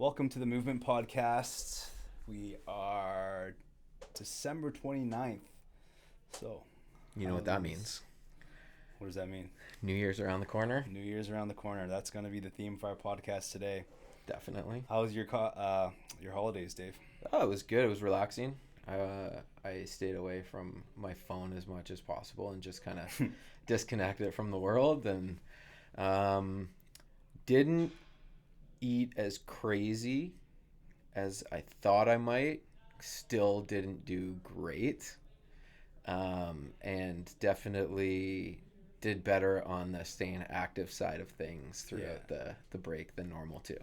Welcome to the Movement Podcast. We are December 29th. So, You know what that means. What does that mean? New Year's around the corner. New Year's around the corner. That's going to be the theme for our podcast today. Definitely. How was your holidays, Dave? Oh, it was good. It was relaxing. I stayed away from my phone as much as possible and just kind of disconnected it from the world, and didn't eat as crazy as I thought I might. Still didn't do great, and definitely did better on the staying active side of things throughout the break than normal too.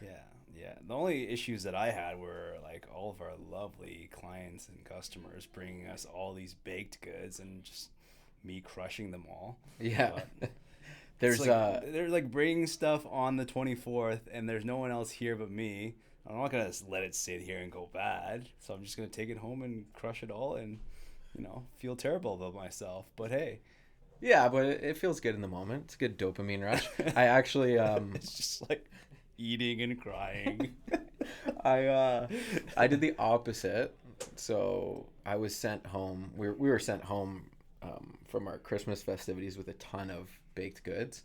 Yeah. The only issues that I had were like all of our lovely clients and customers bringing us all these baked goods and just me crushing them all. Yeah. But There's they're like bringing stuff on the 24th and there's no one else here but me. I'm not gonna let it sit here and go bad, so I'm just gonna take it home and crush it all and feel terrible about myself. But hey, yeah, but it feels good in the moment. It's a good dopamine rush. I actually it's just like eating and crying. I did the opposite. So I was sent home. We were sent home from our Christmas festivities with a ton of baked goods,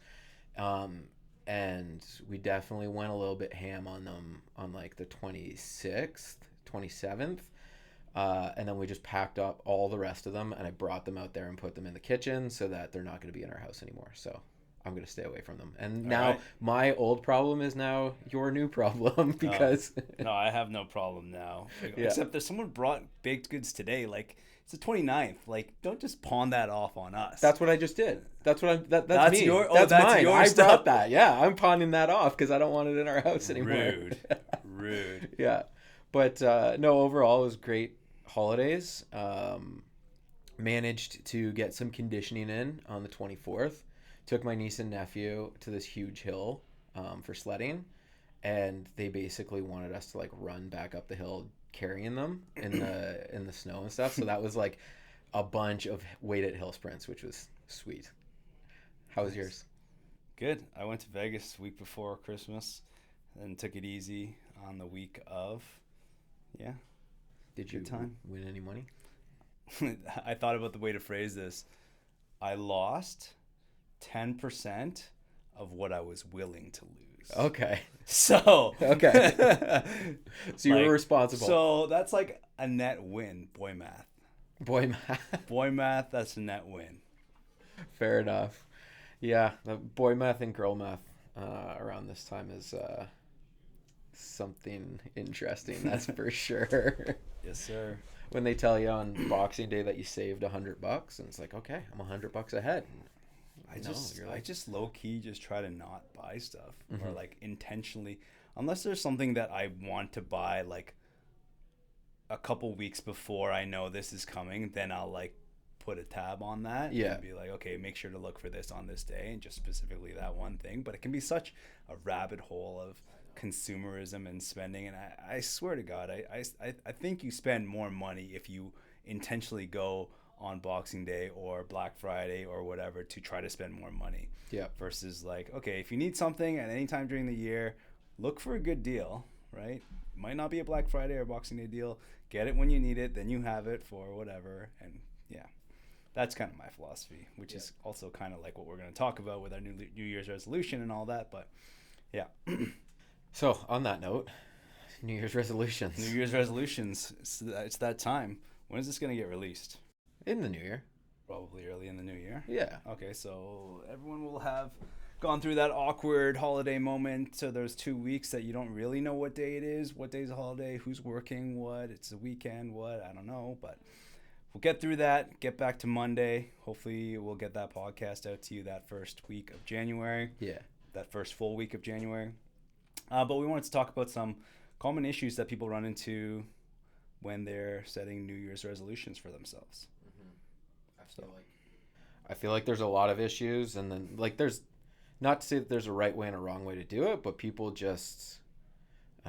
and we definitely went a little bit ham on them on like the 26th, 27th. And then we just packed up all the rest of them, and I brought them out there and put them in the kitchen so that they're not going to be in our house anymore. So I'm going to stay away from them. And now my old problem is now your new problem because... No, I have no problem now. Except that someone brought baked goods today. Like, it's the 29th. Like, don't just pawn that off on us. That's what I just did. That's that's me. That's mine. Your I stuff. brought that. Yeah, I'm pawning that off because I don't want it in our house anymore. Rude. Yeah. But no, overall, it was great holidays. Managed to get some conditioning in on the 24th. Took my niece and nephew to this huge hill for sledding, and they basically wanted us to like run back up the hill carrying them in the snow and stuff. So that was like a bunch of weighted hill sprints, which was sweet. How was yours? Good. I went to Vegas the week before Christmas and took it easy on the week of. Yeah. Did you win any money? I thought about the way to phrase this. I lost 10% of what I was willing to lose. Okay. So. Okay. So you were responsible. So that's like a net win. Boy math. Boy math, that's a net win. Fair enough. Yeah, the boy math and girl math around this time is something interesting, that's for sure. Yes, sir. When they tell you on Boxing Day that you saved $100 and it's like, okay, I'm $100 ahead. I just low key just try to not buy stuff or like intentionally, unless there's something that I want to buy like a couple weeks before I know this is coming, then I'll like put a tab on that and be like, okay, make sure to look for this on this day and just specifically that one thing. But it can be such a rabbit hole of consumerism and spending, and I swear to God, I think you spend more money if you intentionally go on Boxing Day or Black Friday or whatever to try to spend more money. Yeah. Versus like, okay, if you need something at any time during the year, look for a good deal, right? It might not be a Black Friday or Boxing Day deal. Get it when you need it, then you have it for whatever. And yeah, that's kind of my philosophy, which is also kind of like what we're going to talk about with our New Year's resolution and all that. But yeah. So on that note, New Year's resolutions. New Year's resolutions. It's that time. When is this going to get released? In the new year. Probably early in the new year. Yeah. Okay, so everyone will have gone through that awkward holiday moment. So there's 2 weeks that you don't really know what day it is, what day's a holiday, who's working, what, it's a weekend, what, I don't know. But we'll get through that, get back to Monday. Hopefully we'll get that podcast out to you that first week of January. Yeah. That first full week of January. But we wanted to talk about some common issues that people run into when they're setting New Year's resolutions for themselves. I feel like there's a lot of issues, and then like there's not to say that there's a right way and a wrong way to do it, but people just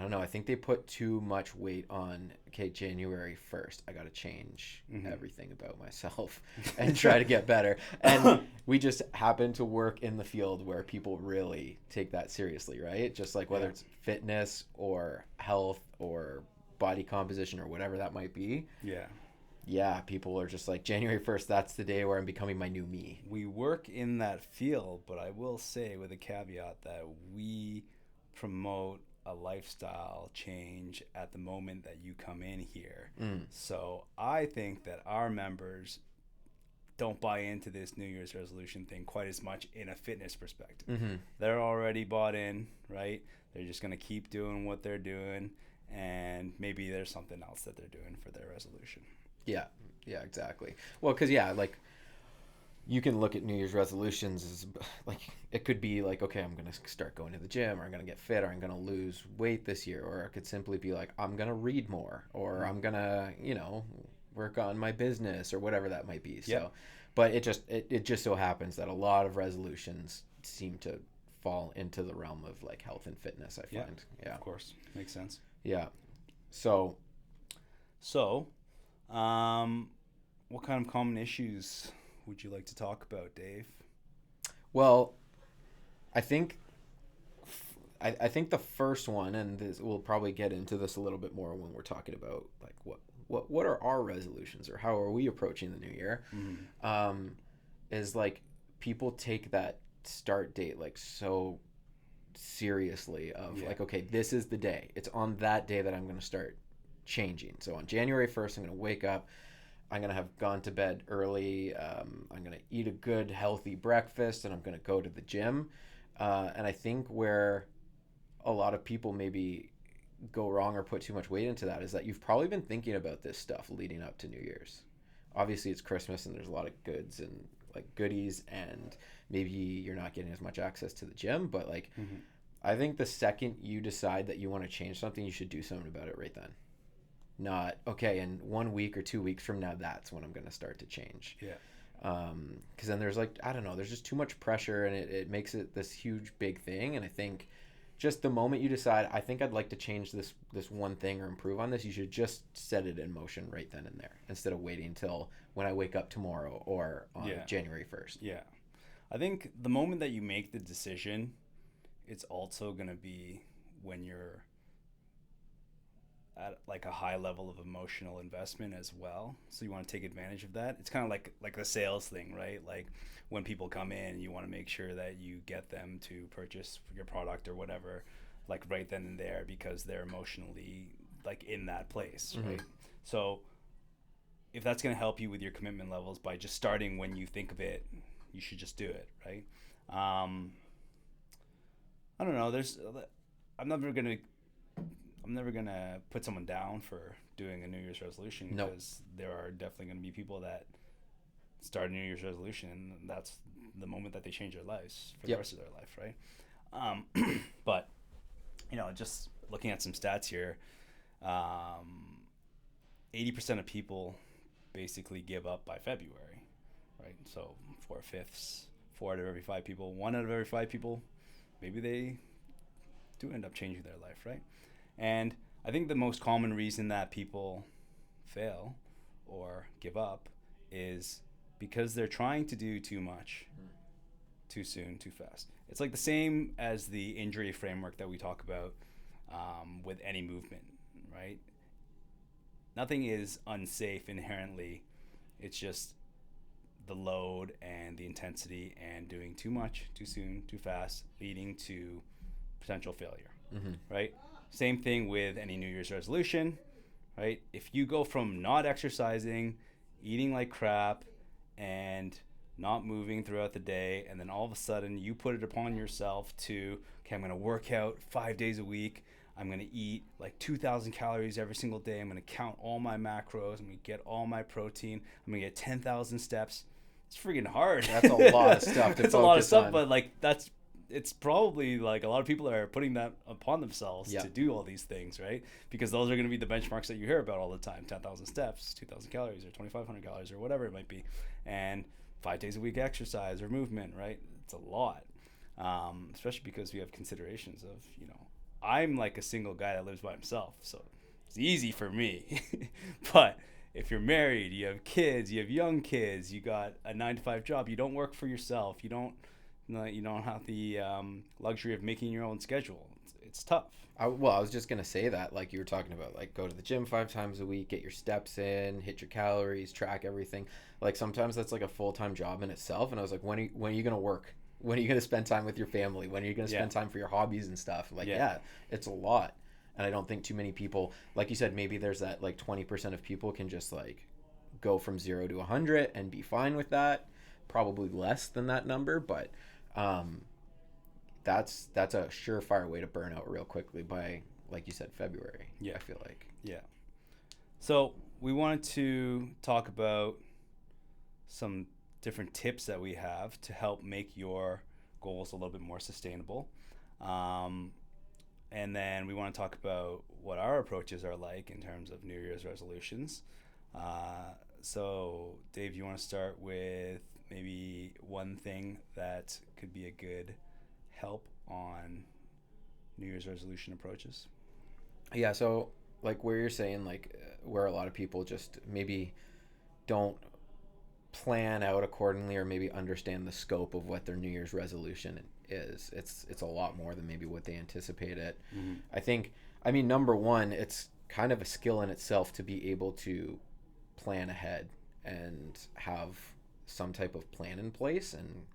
I don't know. I think they put too much weight on, okay, January 1st, I got to change everything about myself and try to get better. And we just happen to work in the field where people really take that seriously, right? Just like whether it's fitness or health or body composition or whatever that might be. Yeah. Yeah, people are just like, January 1st, that's the day where I'm becoming my new me. We work in that field, but I will say with a caveat that we promote a lifestyle change at the moment that you come in here. So I think that our members don't buy into this New Year's resolution thing quite as much in a fitness perspective. They're already bought in, right? They're just going to keep doing what they're doing, and maybe there's something else that they're doing for their resolution. Yeah, exactly. Well, because, like, you can look at New Year's resolutions as, like, it could be like, okay, I'm going to start going to the gym, or I'm going to get fit, or I'm going to lose weight this year, or it could simply be like, I'm going to read more, or I'm going to, work on my business, or whatever that might be. So, but it just so happens that a lot of resolutions seem to fall into the realm of, like, health and fitness, I find. Yeah. Of course. Makes sense. Yeah. So, what kind of common issues would you like to talk about, Dave? Well, I think the first one, and we'll probably get into this a little bit more when we're talking about, like, what are our resolutions, or how are we approaching the new year, is, like, people take that start date, like, so seriously of like, okay, this is the day. It's on that day that I'm going to start changing. So on January 1st, I'm going to wake up. I'm going to have gone to bed early. I'm going to eat a good, healthy breakfast, and I'm going to go to the gym. And I think where a lot of people maybe go wrong or put too much weight into that is that you've probably been thinking about this stuff leading up to New Year's. Obviously, it's Christmas, and there's a lot of goods and, like, goodies, and maybe you're not getting as much access to the gym. But, like, I think the second you decide that you want to change something, you should do something about it right then. Not, okay, in 1 week or 2 weeks from now, that's when I'm going to start to change. Yeah. Because then there's, like, I don't know, there's just too much pressure, and it makes it this huge, big thing. And I think just the moment you decide, I think I'd like to change this one thing or improve on this, you should just set it in motion right then and there, instead of waiting until when I wake up tomorrow or on January 1st. Yeah. I think the moment that you make the decision, it's also going to be when you're at, like, a high level of emotional investment as well. So you want to take advantage of that. It's kind of like the sales thing, right? Like, when people come in, you want to make sure that you get them to purchase your product or whatever, like, right then and there, because they're emotionally, like, in that place, right? So if that's going to help you with your commitment levels by just starting when you think of it, you should just do it, right? I don't know. I'm never gonna put someone down for doing a New Year's resolution, because there are definitely gonna be people that start a New Year's resolution, and that's the moment that they change their lives for the rest of their life, right? But just looking at some stats here, 80% of people basically give up by February, right? So 4/5, 4 out of every 5 people, 1 out of every 5 people, maybe they do end up changing their life, right? And I think the most common reason that people fail or give up is because they're trying to do too much, too soon, too fast. It's like the same as the injury framework that we talk about with any movement, right? Nothing is unsafe inherently. It's just the load and the intensity and doing too much, too soon, too fast, leading to potential failure, right? Same thing with any New Year's resolution, right? If you go from not exercising, eating like crap, and not moving throughout the day, and then all of a sudden you put it upon yourself to, okay, I'm going to work out 5 days a week. I'm going to eat like 2,000 calories every single day. I'm going to count all my macros. I'm going to get all my protein. I'm going to get 10,000 steps. It's freaking hard. That's a lot of stuff to It's a lot of stuff, on. but like it's probably like a lot of people are putting that upon themselves to do all these things, right? Because those are going to be the benchmarks that you hear about all the time. 10,000 steps, 2,000 calories, or 2,500 calories, or whatever it might be. And 5 days a week exercise or movement, right? It's a lot. Especially because we have considerations of, I'm like a single guy that lives by himself, so it's easy for me. But if you're married, you have kids, you have young kids, you got a 9 to 5 job, you don't work for yourself, you don't have the luxury of making your own schedule. It's tough. I was just gonna say that, like you were talking about, like go to the gym 5 times a week, get your steps in, hit your calories, track everything. Like sometimes that's like a full time job in itself. And I was like, when are you gonna work? When are you gonna spend time with your family? When are you gonna spend time for your hobbies and stuff? Like, yeah, it's a lot. And I don't think too many people, like you said, maybe there's that like 20% of people can just like go from 0 to 100 and be fine with that. Probably less than that number, but um, that's a surefire way to burn out real quickly by, like you said, February. Yeah. I feel like. Yeah. So we wanted to talk about some different tips that we have to help make your goals a little bit more sustainable. And then we want to talk about what our approaches are like in terms of New Year's resolutions. So, Dave, you want to start with maybe one thing that could be a good help on New Year's resolution approaches? Yeah, so like where you're saying, like where a lot of people just maybe don't plan out accordingly or maybe understand the scope of what their New Year's resolution is. It's a lot more than maybe what they anticipated. Mm-hmm. I think, I mean, number one, it's kind of a skill in itself to be able to plan ahead and have some type of plan in place. And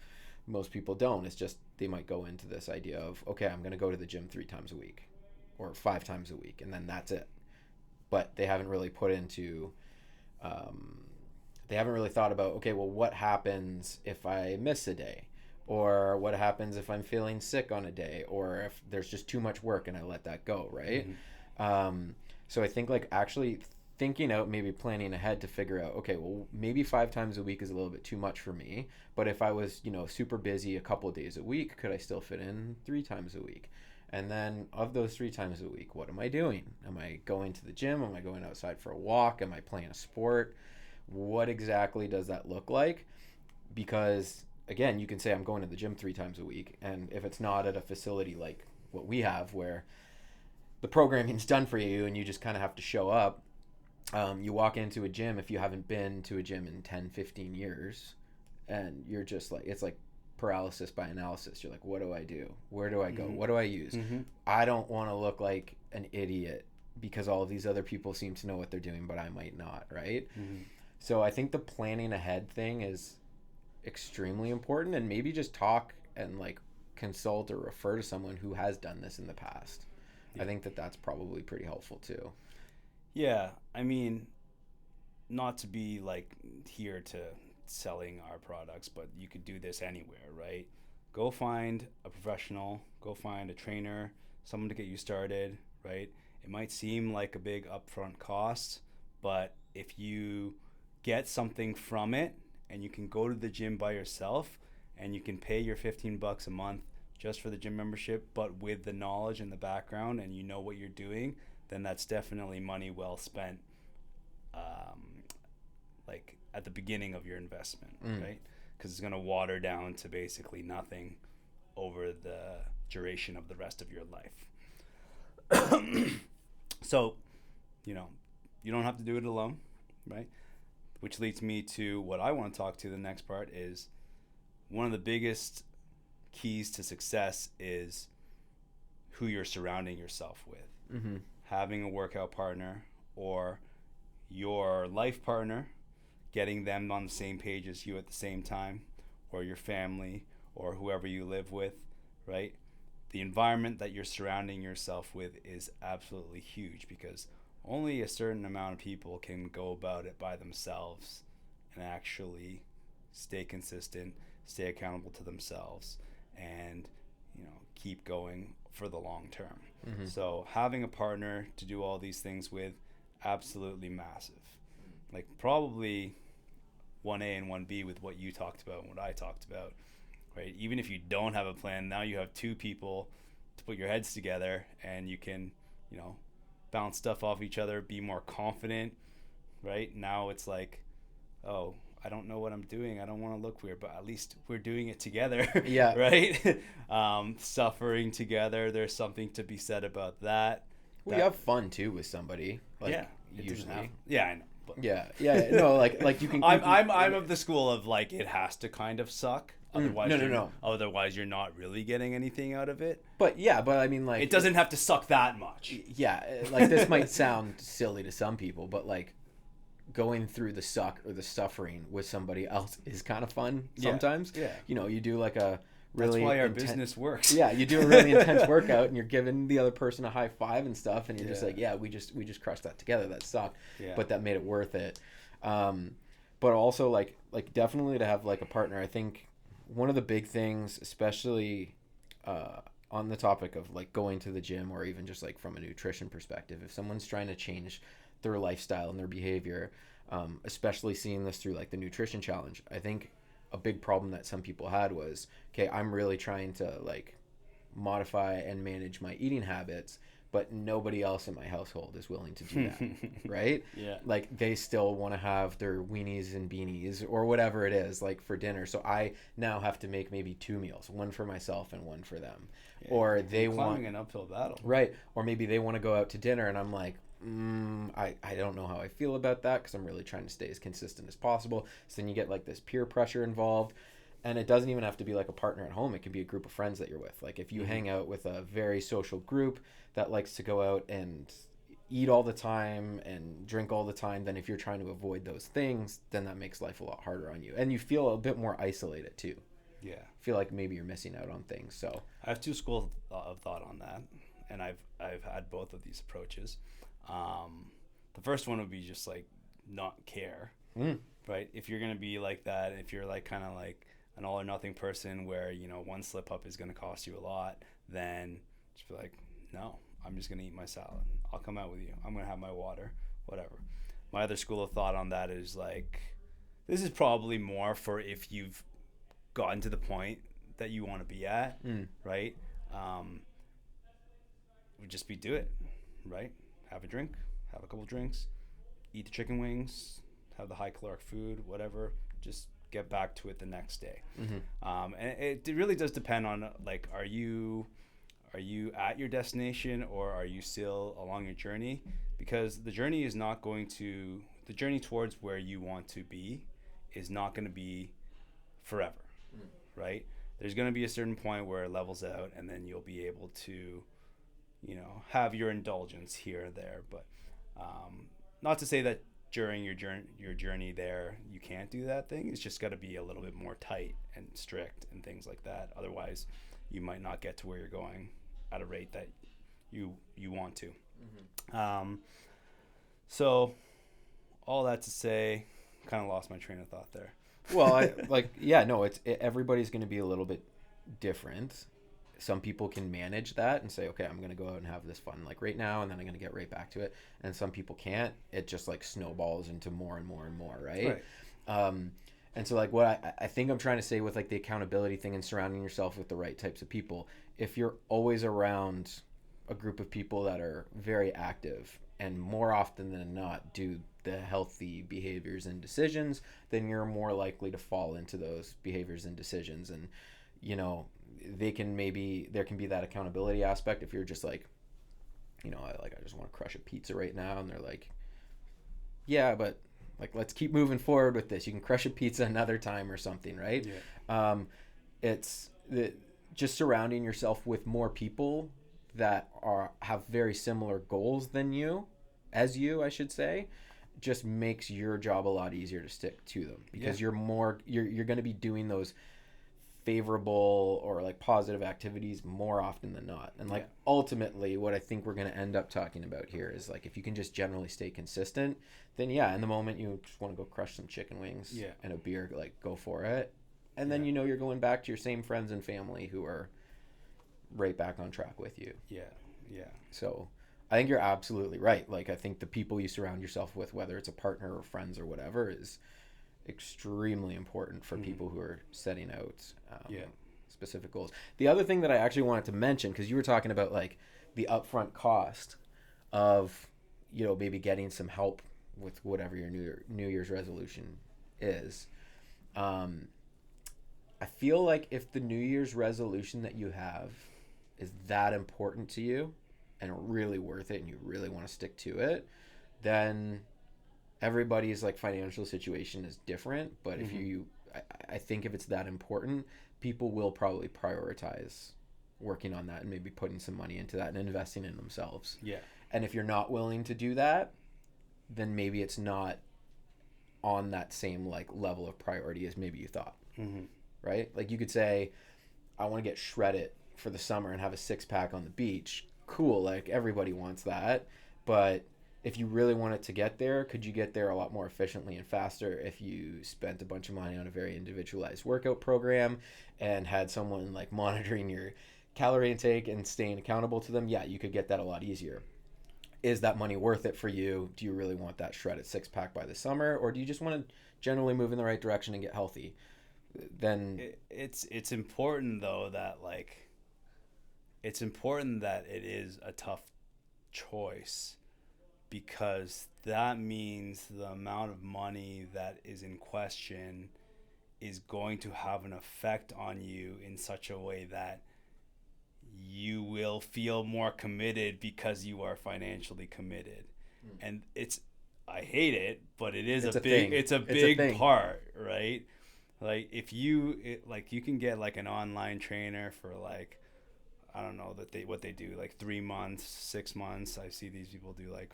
most people don't. It's just they might go into this idea of, okay, I'm going to go to the gym 3 times a week or 5 times a week, and then that's it. But they haven't really put into they haven't really thought about, okay, well, what happens if I miss a day? Or what happens if I'm feeling sick on a day? Or if there's just too much work and I let that go, right? Mm-hmm. So I think like actually thinking out, maybe planning ahead to figure out, okay, well, maybe 5 times a week is a little bit too much for me. But if I was, super busy a couple of days a week, could I still fit in 3 times a week? And then of those 3 times a week, what am I doing? Am I going to the gym? Am I going outside for a walk? Am I playing a sport? What exactly does that look like? Because again, you can say I'm going to the gym 3 times a week, and if it's not at a facility like what we have where the programming's done for you and you just kind of have to show up, you walk into a gym if you haven't been to a gym in 10-15 years, and you're just like, it's like paralysis by analysis. You're like, what do I do? Where do I go? Mm-hmm. What do I use? Mm-hmm. I don't want to look like an idiot because all of these other people seem to know what they're doing, but I might not, right? Mm-hmm. So I think the planning ahead thing is extremely important, and maybe just talk and like consult or refer to someone who has done this in the past. Yeah. I think that's probably pretty helpful too. Yeah, I mean, not to be like here to selling our products, but you could do this anywhere, right? Go find a professional, go find a trainer, someone to get you started, right? It might seem like a big upfront cost, but if you get something from it and you can go to the gym by yourself and you can pay your $15 a month just for the gym membership, but with the knowledge and the background and you know what you're doing, then that's definitely money well spent, like at the beginning of your investment, right? Because it's going to water down to basically nothing over the duration of the rest of your life. So, you don't have to do it alone, right? Which leads me to what I want to talk to. The next part is one of the biggest keys to success is who you're surrounding yourself with. Mm-hmm. Having a workout partner or your life partner, getting them on the same page as you at the same time, or your family or whoever you live with, right? The environment that you're surrounding yourself with is absolutely huge, because only a certain amount of people can go about it by themselves and actually stay consistent, stay accountable to themselves, and keep going for the long term. Mm-hmm. So having a partner to do all these things with, absolutely massive. Like probably 1A and 1B with what you talked about and what I talked about, right? Even if you don't have a plan, now you have two people to put your heads together, and you can, bounce stuff off each other, be more confident, right? Now it's like, oh, I don't know what I'm doing. I don't want to look weird, but at least we're doing it together. Yeah. Right. Suffering together. There's something to be said about that. Well, you have fun too with somebody. Like, yeah. Usually. Yeah, I know. But Yeah. No, like you can. I'm of the school of like it has to kind of suck. Otherwise, no. Otherwise, you're not really getting anything out of it. But I mean, like, it doesn't have to suck that much. Yeah, like this might sound silly to some people, but like going through the suck or the suffering with somebody else is kind of fun sometimes. Yeah. You do like a really. That's why our business works. Yeah, you do a really intense workout, and you're giving the other person a high five and stuff, and you're just like, we just crushed that together. That sucked, but that made it worth it. But also like definitely to have like a partner. I think one of the big things, especially on the topic of like going to the gym, or even just like from a nutrition perspective, if someone's trying to change their lifestyle and their behavior, especially seeing this through like the nutrition challenge, I think a big problem that some people had was, okay, I'm really trying to like modify and manage my eating habits, but nobody else in my household is willing to do that. Right? Yeah. Like they still want to have their weenies and beanies or whatever it is like for dinner. So I now have to make maybe 2 meals, one for myself and one for them. Yeah, or they want an uphill battle. Right. Or maybe they want to go out to dinner and I'm like, I don't know how I feel about that because I'm really trying to stay as consistent as possible. So then you get like this peer pressure involved. And it doesn't even have to be like a partner at home. It can be a group of friends that you're with. Like if you hang out with a very social group that likes to go out and eat all the time and drink all the time, then if you're trying to avoid those things, then that makes life a lot harder on you. And you feel a bit more isolated too. Yeah. Feel like maybe you're missing out on things. So I have 2 schools of thought on that. And I've had both of these approaches. The first one would be just like not care. Right? If you're going to be like that, if you're like kind of like an all or nothing person where, one slip up is going to cost you a lot, then just be like, no, I'm just going to eat my salad. I'll come out with you. I'm going to have my water, whatever. My other school of thought on that is like, this is probably more for if you've gotten to the point that you want to be at, right? Would just be do it, right? Have a drink, have a couple drinks, eat the chicken wings, have the high caloric food, whatever, just get back to it the next day. And it really does depend on like, are you at your destination or are you still along your journey? Because the journey towards where you want to be is not going to be forever, right? There's going to be a certain point where it levels out and then you'll be able to, have your indulgence here and there. But not to say that during your journey there you can't do that thing. It's just got to be a little bit more tight and strict and things like that. Otherwise you might not get to where you're going at a rate that you want to. So all that to say, kind of lost my train of thought there. Well, everybody's going to be a little bit different. Some people can manage that and say, okay, I'm going to go out and have this fun like right now, and then I'm going to get right back to it. And some people can't. It just like snowballs into more and more and more, right? And so like what I think I'm trying to say with like the accountability thing and surrounding yourself with the right types of people, if you're always around a group of people that are very active and more often than not do the healthy behaviors and decisions, then you're more likely to fall into those behaviors and decisions. And there can be that accountability aspect if you're just like, I just want to crush a pizza right now, and they're like, yeah, but like let's keep moving forward with this. You can crush a pizza another time or something, right? It's just surrounding yourself with more people that have very similar goals than you, I should say, just makes your job a lot easier to stick to them, because you're going to be doing those favorable or like positive activities more often than not. And like ultimately what I think we're going to end up talking about here is like, if you can just generally stay consistent, then in the moment you just want to go crush some chicken wings and a beer, like go for it. And then you're going back to your same friends and family who are right back on track with you. So I think you're absolutely right. Like I think the people you surround yourself with, whether it's a partner or friends or whatever, is extremely important for people who are setting out specific goals. The other thing that I actually wanted to mention, because you were talking about like the upfront cost of maybe getting some help with whatever your New Year's resolution is, I feel like if the New Year's resolution that you have is that important to you and really worth it and you really want to stick to it, then everybody's like financial situation is different. But if I think if it's that important, people will probably prioritize working on that and maybe putting some money into that and investing in themselves. Yeah. And if you're not willing to do that, then maybe it's not on that same like level of priority as maybe you thought. Right? Like you could say, I want to get shredded for the summer and have a 6-pack on the beach. Cool. Like everybody wants that. But if you really wanted to get there, could you get there a lot more efficiently and faster if you spent a bunch of money on a very individualized workout program and had someone like monitoring your calorie intake and staying accountable to them? Yeah, you could get that a lot easier. Is that money worth it for you? Do you really want that shredded 6-pack by the summer, or do you just want to generally move in the right direction and get healthy? Then it's important though that like it's important that it is a tough choice, because that means the amount of money that is in question is going to have an effect on you in such a way that you will feel more committed because you are financially committed. And I hate it, but it's a big part, right? Like if you you can get like an online trainer for like, I don't know what they do, like 3 months, 6 months. I see these people do like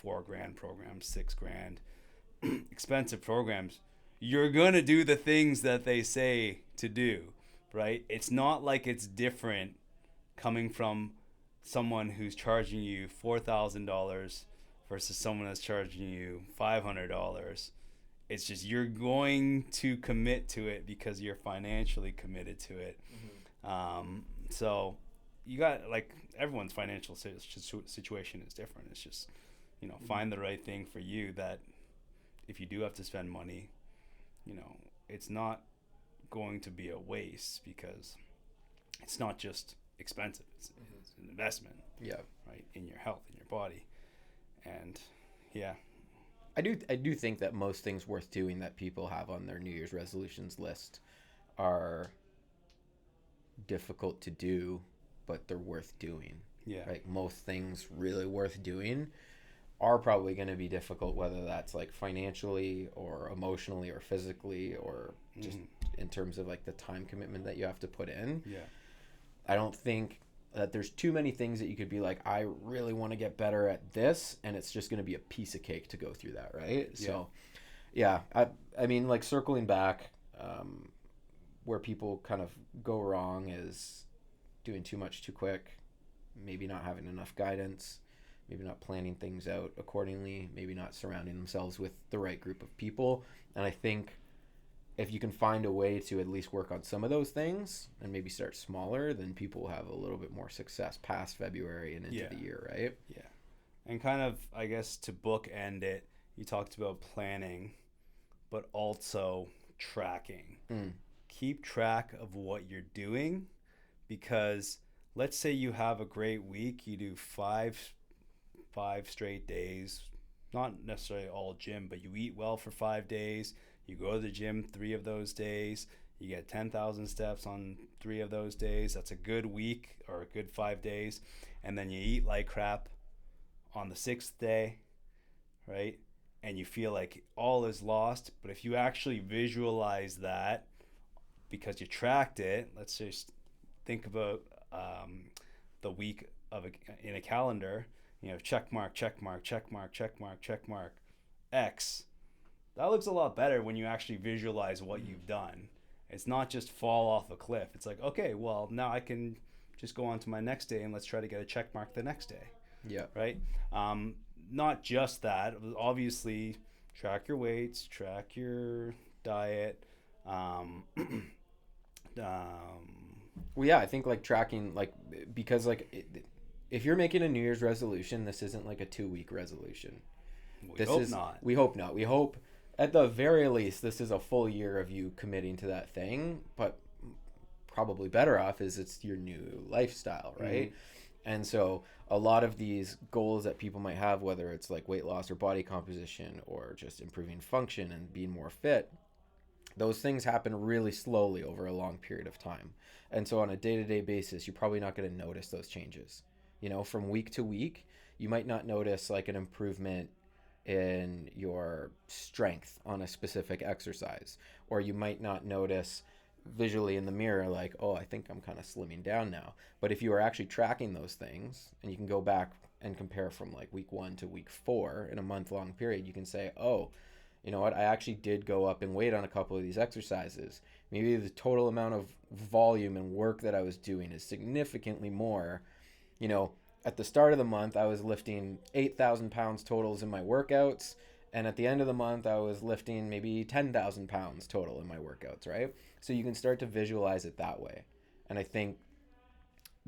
$4,000 programs, $6,000, expensive programs. You're gonna do the things that they say to do, right? It's not like it's different coming from someone who's charging you $4,000 versus someone that's charging you $500. It's just you're going to commit to it because you're financially committed to it. So you got like everyone's financial situation is different. It's just, find the right thing for you that if you do have to spend money, it's not going to be a waste, because it's not just expensive. It's an investment. Yeah. Right. In your health, in your body. And yeah. I do think that most things worth doing that people have on their New Year's resolutions list are difficult to do, but they're worth doing. Yeah. Like most things really worth doing are probably going to be difficult, whether that's like financially or emotionally or physically or just in terms of like the time commitment that you have to put in. Yeah. I don't think that there's too many things that you could be like, I really want to get better at this, and it's just going to be a piece of cake to go through that, right? Yeah. So, yeah, I mean, like circling back, where people kind of go wrong is doing too much too quick, maybe not having enough guidance, maybe not planning things out accordingly, maybe not surrounding themselves with the right group of people. And I think if you can find a way to at least work on some of those things and maybe start smaller, then people will have a little bit more success past February and into the year, right? Yeah. And kind of, I guess, to bookend it, you talked about planning, but also tracking. Keep track of what you're doing, because let's say you have a great week, you do five straight days, not necessarily all gym, but you eat well for 5 days. You go to the gym 3 of those days. You get 10,000 steps on 3 of those days. That's a good week or a good 5 days. And then you eat like crap on the 6th day, right? And you feel like all is lost. But if you actually visualize that because you tracked it, let's just think about the week in a calendar. Check mark, check mark, check mark, check mark, check mark, X. That looks a lot better when you actually visualize what you've done. It's not just fall off a cliff. It's like, okay, well, now I can just go on to my next day and let's try to get a check mark the next day. Yeah. Right? Not just that. Obviously, track your weights, track your diet. Well, yeah, I think like tracking, like, because like if you're making a New Year's resolution, this isn't like a 2-week resolution. We hope not. We hope not. We hope at the very least this is a full year of you committing to that thing, but probably better off is it's your new lifestyle, right? And so a lot of these goals that people might have, whether it's like weight loss or body composition or just improving function and being more fit, those things happen really slowly over a long period of time. And so on a day-to-day basis, you're probably not going to notice those changes. You know, from week to week, you might not notice like an improvement in your strength on a specific exercise, or you might not notice visually in the mirror like, oh, I think I'm kind of slimming down now. But if you are actually tracking those things, and you can go back and compare from like week 1 to week 4 in a month-long period, you can say, oh, you know what, I actually did go up in weight on a couple of these exercises. Maybe the total amount of volume and work that I was doing is significantly more. You know, at the start of the month, I was lifting 8,000 pounds totals in my workouts. And at the end of the month, I was lifting maybe 10,000 pounds total in my workouts, right? So you can start to visualize it that way. And I think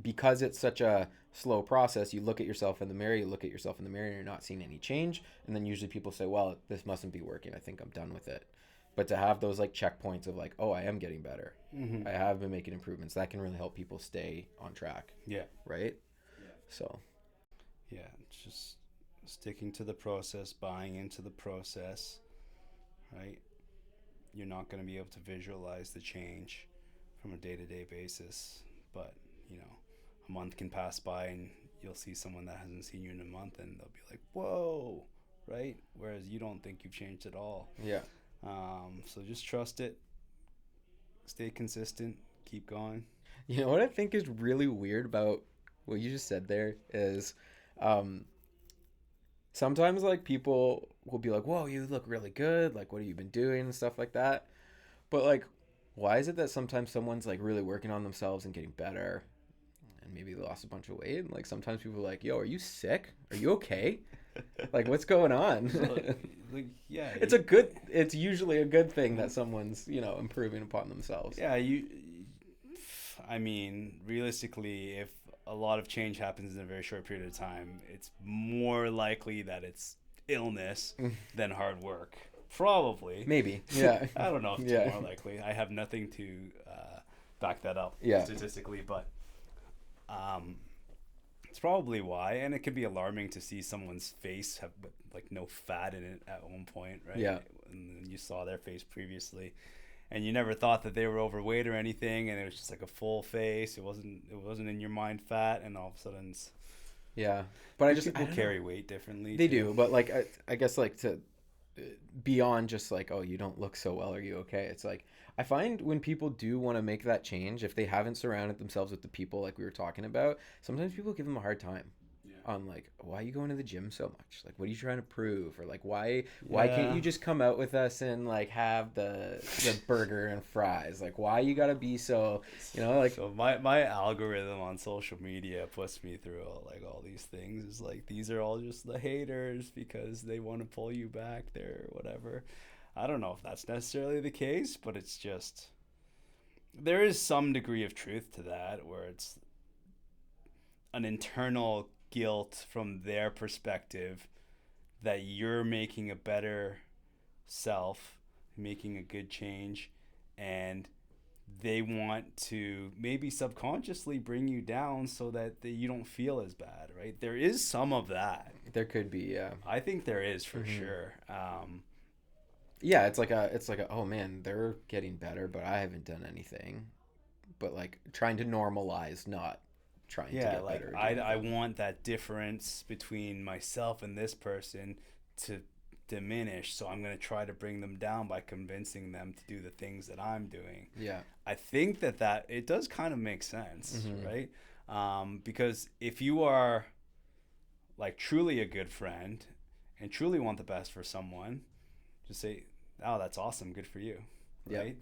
because it's such a slow process, you look at yourself in the mirror, and you're not seeing any change. And then usually people say, well, this mustn't be working. I think I'm done with it. But to have those like checkpoints of like, oh, I am getting better. I have been making improvements. That can really help people stay on track. Yeah. Right? Yeah. So. Yeah, it's just sticking to the process, buying into the process, right? You're not going to be able to visualize the change from a day-to-day basis, but, you know, a month can pass by and you'll see someone that hasn't seen you in a month and they'll be like, whoa, right? Whereas you don't think you've changed at all. Yeah. So just trust it, stay consistent, keep going. You know what I think is really weird about what you just said there is sometimes like people will be like, whoa, you look really good. Like, what have you been doing and stuff like that. But like, why is it that sometimes someone's like really working on themselves and getting better and maybe they lost a bunch of weight? And like sometimes people are like, yo, are you sick? Are you okay? Like, what's going on? Yeah, it's usually a good thing that someone's, you know, improving upon themselves. Yeah, I mean, realistically, if a lot of change happens in a very short period of time, it's more likely that it's illness than hard work. Probably. Maybe. Yeah. I don't know if it's more likely. I have nothing to back that up statistically, but it's probably why. And it can be alarming to see someone's face have like no fat in it at one point, right? Yeah. And you saw their face previously. And you never thought that they were overweight or anything, and it was just like a full face. It wasn't in your mind fat, and all of a sudden, But people carry weight differently. They do, but like I guess like to beyond just like, oh, you don't look so well, are you okay? It's like I find when people do want to make that change, if they haven't surrounded themselves with the people like we were talking about, sometimes people give them a hard time. On like, why are you going to the gym so much? Like, what are you trying to prove? Or like, why can't you just come out with us and like have the burger and fries? Like, why you gotta be so, you know, like. So my algorithm on social media puts me through all these things. It's like, these are all just the haters because they want to pull you back there or whatever. I don't know if that's necessarily the case, but it's just, there is some degree of truth to that, where it's an internal guilt from their perspective that you're making a better self, making a good change, and they want to maybe subconsciously bring you down so that you don't feel as bad, right? There is some of that. There could be, yeah. I think there is for sure. Yeah, it's like a oh man, they're getting better, but I haven't done anything. But like trying to normalize not trying to get better. I want that difference between myself and this person to diminish, so I'm going to try to bring them down by convincing them to do the things that I'm doing. Yeah. I think that it does kind of make sense, right? Because if you are like truly a good friend and truly want the best for someone, just say, oh, that's awesome, good for you. Right?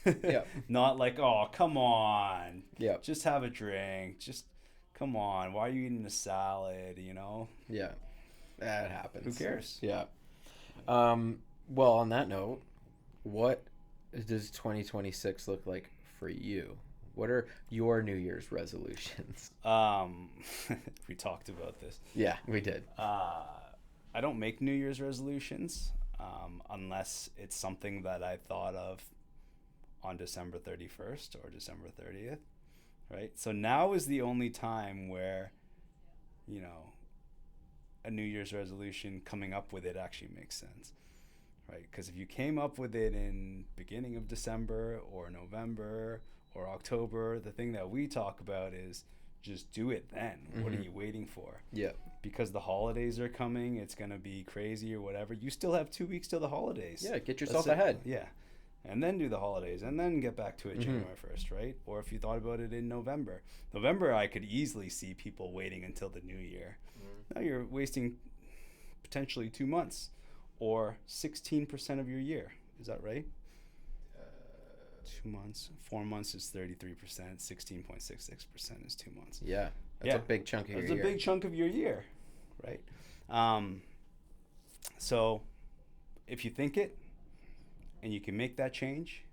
Yeah. Not like, oh, come on. Yeah. Just have a drink. Just come on. Why are you eating a salad, you know? Yeah. That happens. Who cares? Yeah. Well, on that note, what does 2026 look like for you? What are your New Year's resolutions? We talked about this. Yeah, we did. I don't make New Year's resolutions unless it's something that I thought of on December 31st or December 30th, right? So now is the only time where, you know, a New Year's resolution coming up with it actually makes sense, right? Because if you came up with it in beginning of December or November or October, the thing that we talk about is just do it then. What are you waiting for? Yeah. Because the holidays are coming, it's going to be crazy or whatever. You still have 2 weeks till the holidays. Yeah, get yourself ahead. Yeah. And then do the holidays and then get back to it January 1st, right? Or if you thought about it in November. November, I could easily see people waiting until the new year. Now you're wasting potentially 2 months or 16% of your year. Is that right? 2 months. 4 months is 33%. 16.66% is 2 months. Yeah. That's a big chunk of your year. That's a big chunk of your year, right? So if you think it and you can make that change,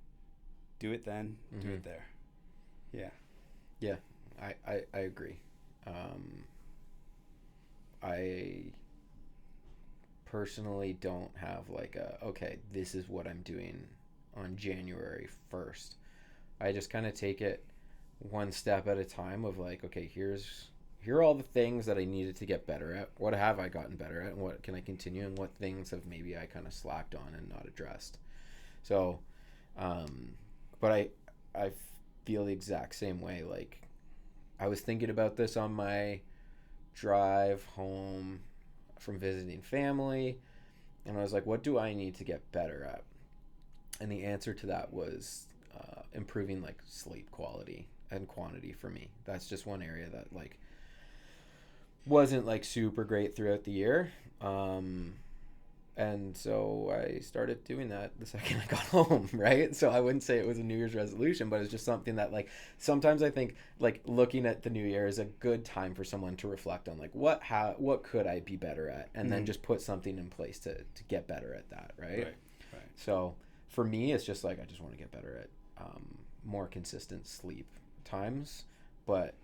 do it then, do it there. Yeah. Yeah, I agree. I personally don't have like okay, this is what I'm doing on January 1st. I just kind of take it one step at a time of like, okay, here are all the things that I needed to get better at. What have I gotten better at, and what can I continue, and what things have maybe I kind of slacked on and not addressed. So, but I feel the exact same way. Like, I was thinking about this on my drive home from visiting family, and I was like, what do I need to get better at? And the answer to that was improving like sleep quality and quantity for me. That's just one area that like wasn't like super great throughout the year. And so I started doing that the second I got home, right? So I wouldn't say it was a New Year's resolution, but it's just something that like sometimes I think like looking at the new year is a good time for someone to reflect on like what could I be better at, and then just put something in place to get better at that, right? So for me, it's just like I just want to get better at more consistent sleep times. But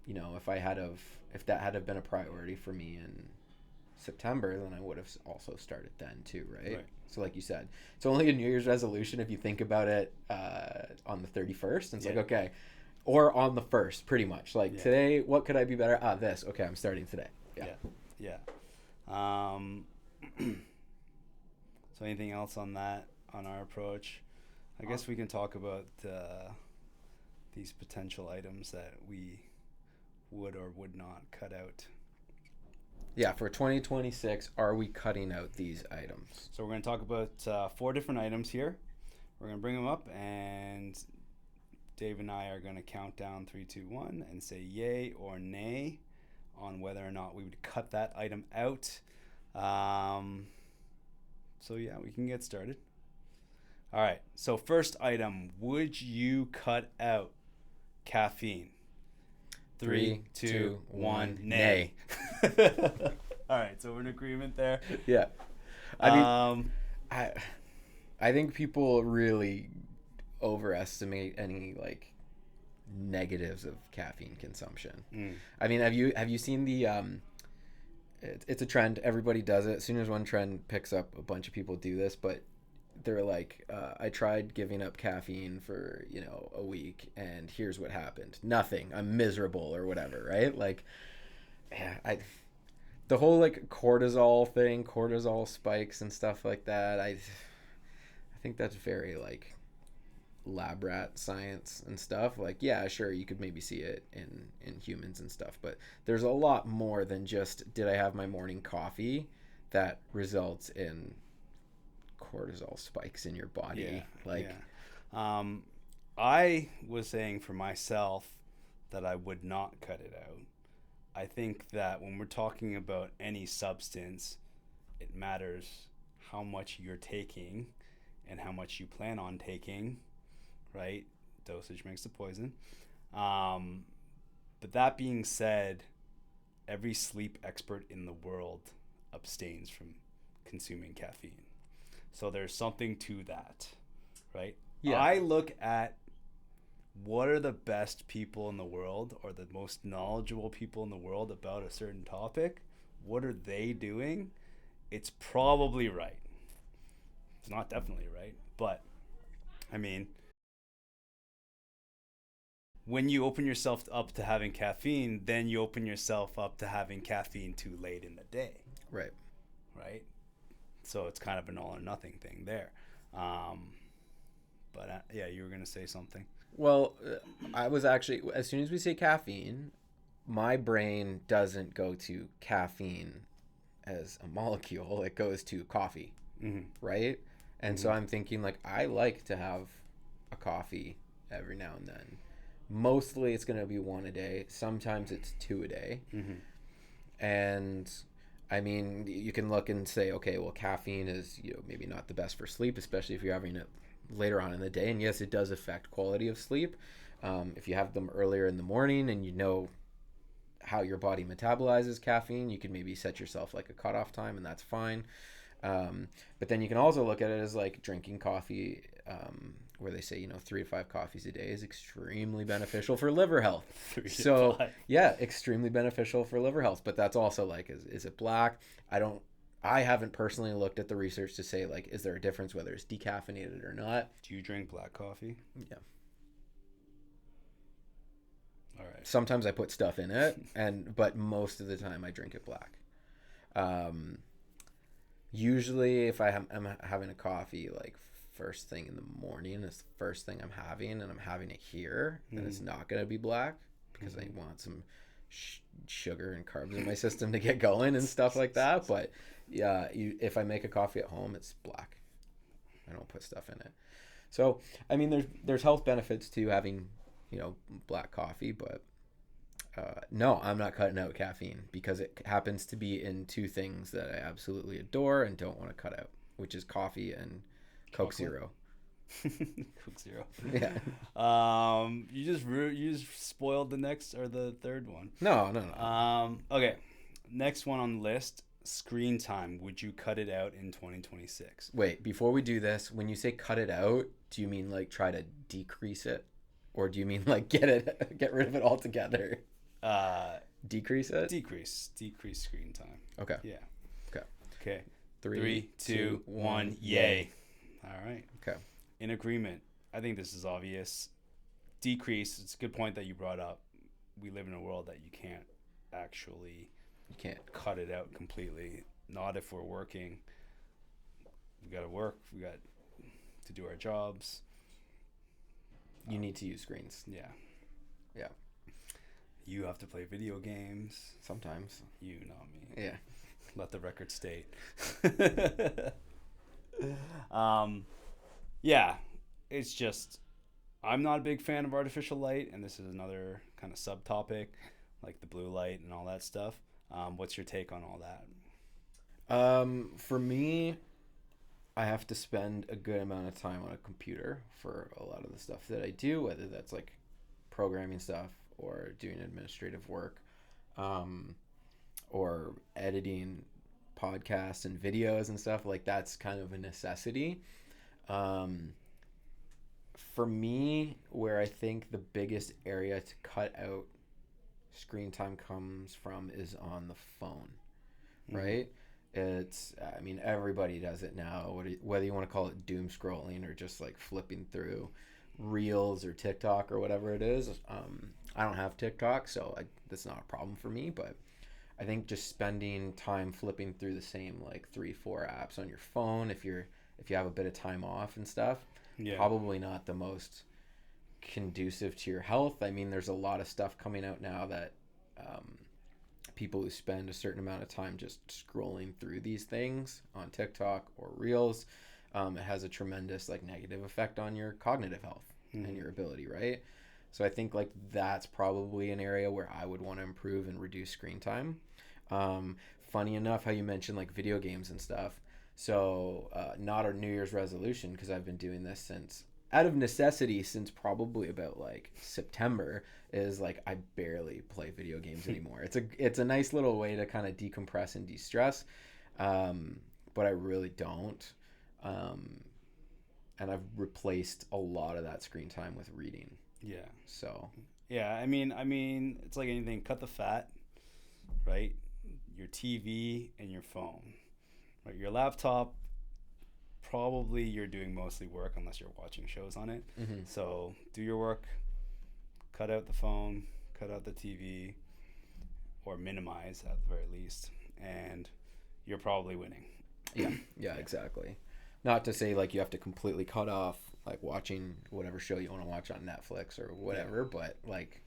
you know, if that had been a priority for me in September, then I would have also started then too, right? So like you said, it's only a New Year's resolution if you think about it on the 31st. And it's like, okay, or on the 1st, pretty much. Like today, what could I be better at? This. Okay, I'm starting today. Yeah. So anything else on that, on our approach? I guess we can talk about these potential items that we would or would not cut out. Yeah, for 2026, are we cutting out these items? So we're going to talk about 4 different items here. We're going to bring them up, and Dave and I are going to count down 3, 2, 1 and say yay or nay on whether or not we would cut that item out. So yeah, we can get started. All right, so first item, would you cut out caffeine? 3, 2, 1, nay. All right, so we're in agreement there. Yeah. I mean, I think people really overestimate any like negatives of caffeine consumption. I mean, have you seen the it's a trend, everybody does it. As soon as one trend picks up, a bunch of people do this, but they're like, I tried giving up caffeine for, a week, and here's what happened. Nothing. I'm miserable or whatever, right? Like, yeah, the whole like cortisol spikes and stuff like that. I think that's very like lab rat science and stuff. Like, yeah, sure, you could maybe see it in humans and stuff, but there's a lot more than just did I have my morning coffee that results in cortisol spikes in your body. I was saying for myself that I would not cut it out. I think that when we're talking about any substance, it matters how much you're taking and how much you plan on taking, right? Dosage makes the poison. But that being said, every sleep expert in the world abstains from consuming caffeine. So there's something to that, right? Yeah. I look at what are the best people in the world or the most knowledgeable people in the world about a certain topic. What are they doing? It's probably right. It's not definitely right, but I mean, when you open yourself up to having caffeine, then you open yourself up to having caffeine too late in the day. Right. Right? So it's kind of an all or nothing thing there. But yeah, you were gonna say something. Well, I was actually, as soon as we say caffeine, my brain doesn't go to caffeine as a molecule. It goes to coffee, right? And so I'm thinking like I like to have a coffee every now and then. Mostly it's going to be one a day. Sometimes it's two a day. And I mean, you can look and say, okay, well, caffeine is, maybe not the best for sleep, especially if you're having it later on in the day. And yes, it does affect quality of sleep. If you have them earlier in the morning and you know how your body metabolizes caffeine, you can maybe set yourself like a cutoff time, and that's fine. But then you can also look at it as like drinking coffee, where they say 3 to 5 coffees a day is extremely beneficial for liver health. So yeah, extremely beneficial for liver health. But that's also like, is it black? I haven't personally looked at the research to say like, is there a difference whether it's decaffeinated or not? Do you drink black coffee? Yeah. All right. Sometimes I put stuff in it, but most of the time I drink it black. Usually if I'm having a coffee like first thing in the morning, it's the first thing I'm having, and I'm having it here, then it's not going to be black because I want some sugar and carbs in my system to get going and stuff like that. But yeah, if I make a coffee at home, it's black. I don't put stuff in it. So I mean, there's health benefits to having black coffee, but no, I'm not cutting out caffeine because it happens to be in two things that I absolutely adore and don't want to cut out, which is coffee and Coke Zero. Coke Zero. Yeah. You just spoiled the next or the third one. No. Okay. Next one on the list, screen time. Would you cut it out in 2026? Wait, before we do this, when you say cut it out, do you mean like try to decrease it? Or do you mean like get rid of it altogether? Decrease it? Decrease screen time. Okay. Yeah. Okay. 3, 2, 1, yay. All right. Okay. In agreement. I think this is obvious. Decrease. It's a good point that you brought up. We live in a world that you can't cut it out completely. Not if we're working. We got to work. We got to do our jobs. You need to use screens. Yeah. Yeah. You have to play video games. Sometimes. You, not me. Yeah. Let the record state. Yeah. It's just, I'm not a big fan of artificial light, and this is another kind of subtopic, like the blue light and all that stuff. What's your take on all that? For me, I have to spend a good amount of time on a computer for a lot of the stuff that I do, whether that's like programming stuff or doing administrative work, or editing podcasts and videos and stuff. Like that's kind of a necessity. For me, where I think the biggest area to cut out screen time comes from is on the phone, right? I mean, everybody does it now, whether you want to call it doom scrolling or just like flipping through Reels or TikTok or whatever it is. I don't have TikTok, so that's not a problem for me, but I think just spending time flipping through the same like 3-4 apps on your phone, if you have a bit of time off and stuff, probably not the most conducive to your health. I mean, there's a lot of stuff coming out now that people who spend a certain amount of time just scrolling through these things on TikTok or Reels, it has a tremendous like negative effect on your cognitive health and your ability, right? So I think like that's probably an area where I would want to improve and reduce screen time. Funny enough how you mentioned like video games and stuff. So not a New Year's resolution, because I've been doing this out of necessity since probably about like September, is like I barely play video games anymore. It's a nice little way to kind of decompress and de-stress, but I really don't. And I've replaced a lot of that screen time with reading. Yeah. So. Yeah, I mean, it's like anything. Cut the fat, right? Your TV and your phone, right? Your laptop, probably you're doing mostly work unless you're watching shows on it. So do your work, cut out the phone, cut out the TV, or minimize at the very least, and you're probably winning. Yeah, exactly. Not to say like you have to completely cut off like watching whatever show you want to watch on Netflix or whatever, but like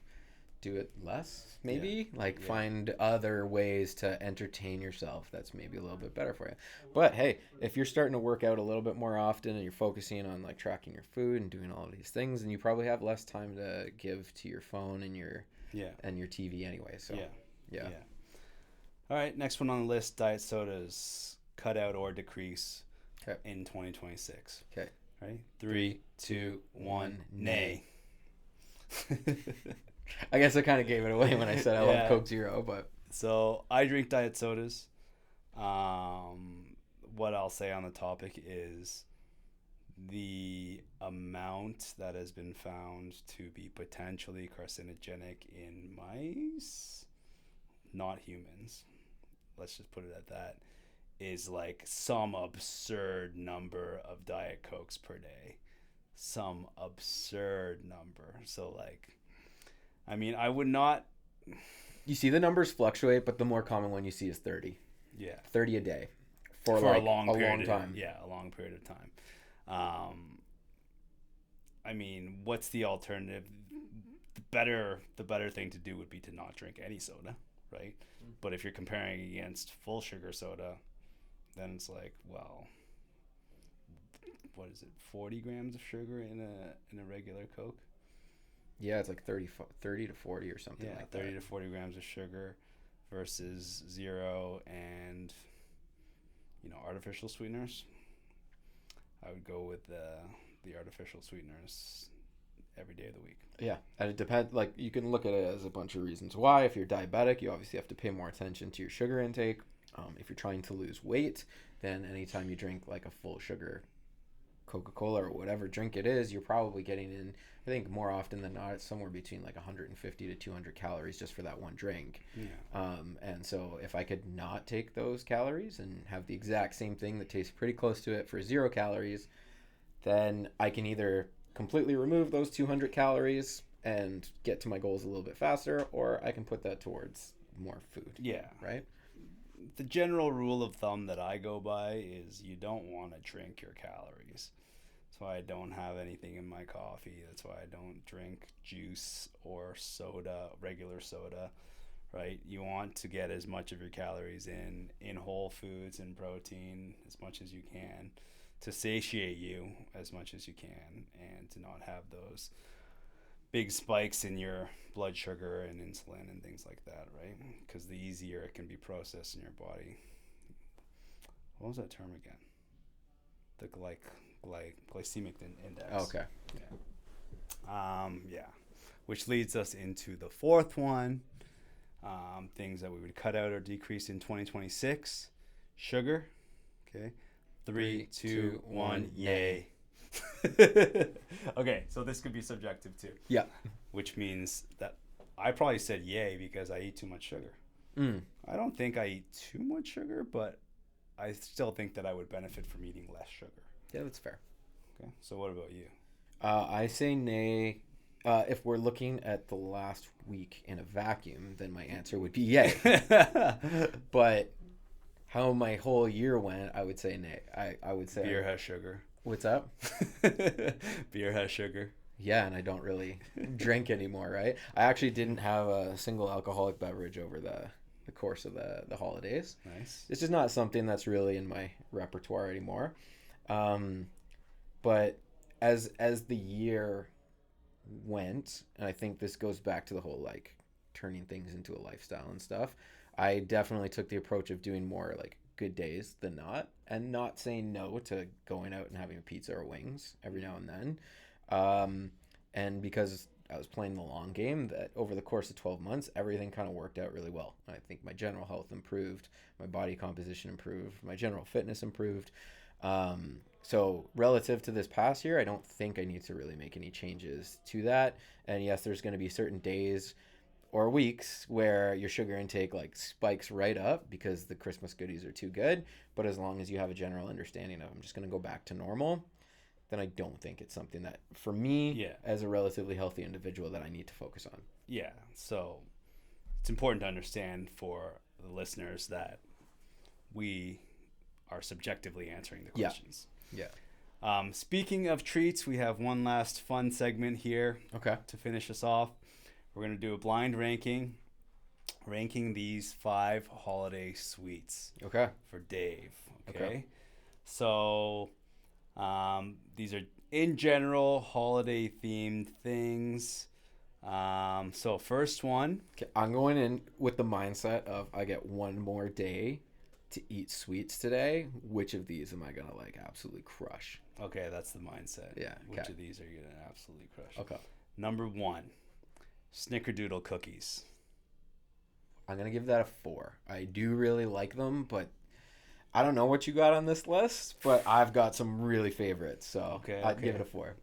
do it less maybe, like find other ways to entertain yourself that's maybe a little bit better for you. But hey, if you're starting to work out a little bit more often and you're focusing on like tracking your food and doing all of these things, then you probably have less time to give to your phone and your TV anyway. So yeah. All right, next one on the list: diet sodas, cut out or decrease in 2026. Okay. Right, 3, 2, 1, nay. I guess I kind of gave it away when I said I love Coke Zero, but so I drink diet sodas. What I'll say on the topic is the amount that has been found to be potentially carcinogenic in mice, not humans, let's just put it at that, is like some absurd number of Diet Cokes per day. Some absurd number. So like, I mean, I would not... You see the numbers fluctuate, but the more common one you see is 30. Yeah. 30 a day. For like a long time. Yeah, a long period of time. I mean, what's the alternative? The better thing to do would be to not drink any soda, right? But if you're comparing against full sugar soda, then it's like, well, what is it? 40 grams of sugar in a regular Coke? Yeah, it's like 30 to 40 or something like that. 30 to 40 grams of sugar versus 0 and, artificial sweeteners. I would go with the artificial sweeteners every day of the week. Yeah, and it depends. Like, you can look at it as a bunch of reasons why. If you're diabetic, you obviously have to pay more attention to your sugar intake. If you're trying to lose weight, then anytime you drink like a full sugar Coca-Cola or whatever drink it is, you're probably getting in, I think more often than not, it's somewhere between like 150 to 200 calories just for that one drink. Yeah. And so if I could not take those calories and have the exact same thing that tastes pretty close to it for 0 calories, then I can either completely remove those 200 calories and get to my goals a little bit faster, or I can put that towards more food. Yeah. Right? The general rule of thumb that I go by is you don't want to drink your calories. That's why I don't have anything in my coffee. That's why I don't drink juice or soda, regular soda, right? You want to get as much of your calories in whole foods and protein as much as you can to satiate you as much as you can and to not have those big spikes in your blood sugar and insulin and things like that, right? Because the easier it can be processed in your body. What was that term again? The glycemic index. Oh, okay. Yeah. Which leads us into the fourth one. Things that we would cut out or decrease in 2026. Sugar. Okay. 3, 2, 1, yay. Okay, so this could be subjective too. Yeah. Which means that I probably said yay because I eat too much sugar. I don't think I eat too much sugar, but I still think that I would benefit from eating less sugar. Yeah, that's fair. Okay, so what about you? I say nay. If we're looking at the last week in a vacuum, then my answer would be yay. But how my whole year went, I would say nay. I would say beer has sugar. What's up? Beer has sugar. Yeah, and I don't really drink anymore, right? I actually didn't have a single alcoholic beverage over the course of the holidays. Nice. It's just not something that's really in my repertoire anymore. But as the year went, and I think this goes back to the whole like turning things into a lifestyle and stuff, I definitely took the approach of doing more like good days than not, and not saying no to going out and having a pizza or wings every now and then. And because I was playing the long game, that over the course of 12 months, everything kind of worked out really well. I think my general health improved, my body composition improved, my general fitness improved. So relative to this past year, I don't think I need to really make any changes to that. And yes, there's going to be certain days or weeks where your sugar intake like spikes right up because the Christmas goodies are too good. But as long as you have a general understanding of I'm just going to go back to normal, then I don't think it's something that for me as a relatively healthy individual that I need to focus on. Yeah. So it's important to understand for the listeners that we are subjectively answering the Yeah. questions. Yeah. Speaking of treats, we have one last fun segment here Okay. to finish us off. We're going to do a blind ranking these 5 holiday sweets Okay. for Dave. Okay. So these are in general holiday themed things. So first one. Okay, I'm going in with the mindset of I get one more day to eat sweets today. Which of these am I gonna like absolutely crush? Okay, that's the mindset. Yeah. Which Okay. of these are you gonna absolutely crush? Okay. Number 1, Snickerdoodle cookies. I'm gonna give that a 4. I do really like them, but I don't know what you got on this list, but I've got some really favorites, so I'd give it a 4.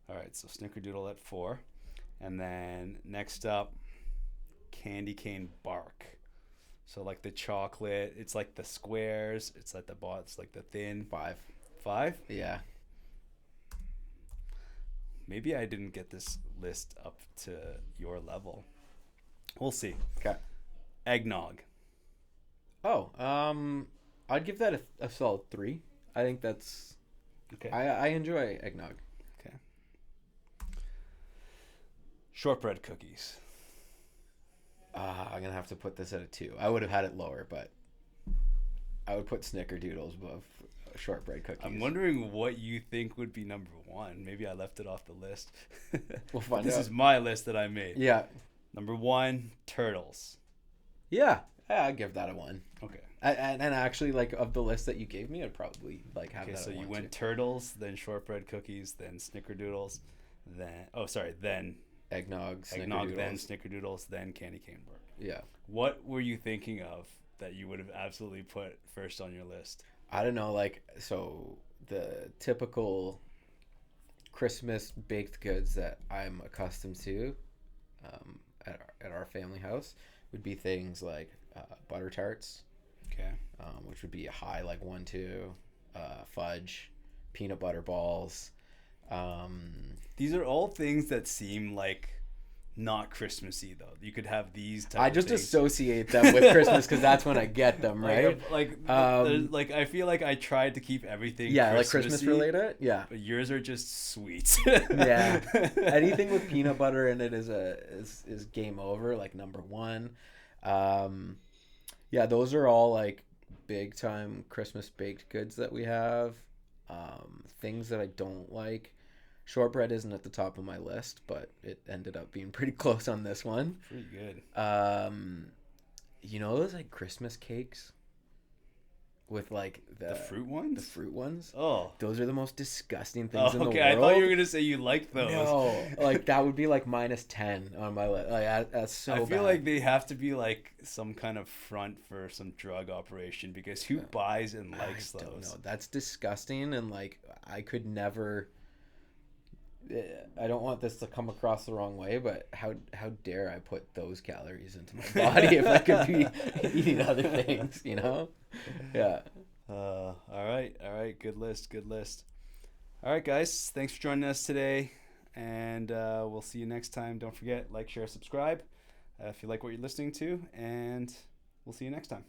All right, so Snickerdoodle at 4. And then next up, candy cane bark. So like the chocolate, it's like the squares, it's like it's like the thin. 5. 5? Yeah. Maybe I didn't get this list up to your level. We'll see. Okay. Eggnog. Oh, I'd give that a solid 3. I think that's Okay. I enjoy eggnog. Okay. Shortbread cookies. I'm gonna have to put this at a 2. I would have had it lower, but I would put Snickerdoodles above shortbread cookies. I'm wondering what you think would be number 1. Maybe I left it off the list. We'll find This out. is my list that I made. Yeah. Number 1, turtles. Yeah, I'd give that a 1. Okay. And actually, like, of the list that you gave me, I'd probably like have Okay, that. so at you 1 went too. turtles, then shortbread cookies, then snickerdoodles, then Eggnog, eggnog, then Snickerdoodles. snickerdoodles, then candy cane bark. Yeah. What were you thinking of that you would have absolutely put first on your list? I don't know, like, so the typical Christmas baked goods that I'm accustomed to at our family house would be things like butter tarts, Okay. which would be a high, like 1, 2, fudge, peanut butter balls. These are all things that seem like not Christmassy though. You could have these type I of just things. associate them with Christmas because that's when I get them, right? Like I feel like I tried to keep everything Yeah, like Christmas Christmassy, related. Yeah. but yours are just sweets. Yeah. Anything with peanut butter in it is game over, like number 1. Yeah, those are all like big time Christmas baked goods that we have. Things that I don't like. Shortbread isn't at the top of my list, but it ended up being pretty close on this one. Pretty good. You know those like Christmas cakes with like The fruit ones? The fruit ones? Oh. Those are the most disgusting things in the world. Okay. I thought you were gonna say you liked those. No, like that would be like -10 on my list. Like that's so I feel bad. like they have to be like some kind of front for some drug operation because who buys and likes I those? don't know. That's disgusting, and like I could never. I don't want this to come across the wrong way, but how dare I put those calories into my body if I could be eating other things, you know? Yeah. All right. Good list. All right, guys. Thanks for joining us today, and we'll see you next time. Don't forget, like, share, subscribe if you like what you're listening to, and we'll see you next time.